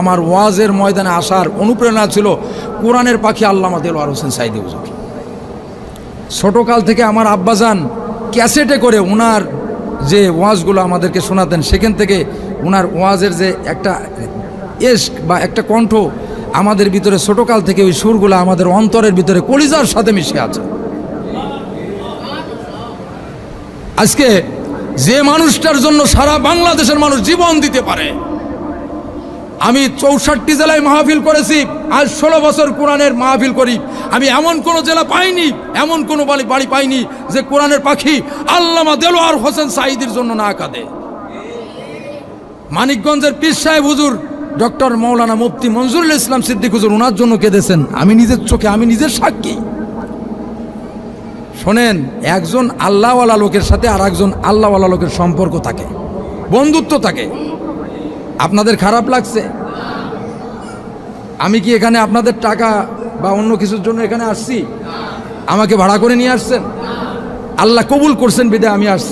আমার ওয়াজের ময়দানে আসার অনুপ্রেরণা ছিল কোরআনের পাখি আল্লামা দেলোয়ার হোসেন সাঈদী হুজুর। ছোটকাল থেকে আমার আব্বাজান ক্যাসেটে করে ওনার যে ওয়াজগুলো আমাদেরকে শোনাতেন, সেখান থেকে ওনার ওয়াজের যে একটা ইশক বা একটা কণ্ঠ আমাদের ভিতরে ছোটকাল থেকে ওই সুরগুলো আমাদের অন্তরের ভিতরে কলিজার সাথে মিশে আছে। আজকে যে মানুষটার জন্য সারা বাংলাদেশের মানুষ জীবন দিতে পারে, আমি 64 জেলায় মাহফিল করেছি, আজ 16 বছর কোরআনের মাহফিল করি। আমি এমন কোনো জেলা পাইনি, এমন কোনো বাড়ি পাইনি যে কোরআনের পাখি আল্লামা দেলোয়ার হোসেন সাঈদীর জন্য না কাঁদে। মানিকগঞ্জের পীর সাহেব হুজুর ডক্টর মৌলানা মুফতি মনজুরুল ইসলাম সিদ্দিক হুজুর ওনার জন্য কেঁদেছেন, আমি নিজের চোখে, আমি নিজের সাক্ষী। শোনেন, একজন আল্লাহওয়ালা লোকের সাথে আর একজন আল্লাহওয়ালা লোকের সম্পর্ক থাকে, বন্ধুত্ব থাকে। আপনাদের খারাপ লাগছে? আমি কি এখানে আপনাদের টাকা বা অন্য কিছুর জন্য এখানে আসছি? আমাকে ভাড়া করে নিয়ে আসছেন, আল্লাহ কবুল করছেন বিদায় আমি আসছি।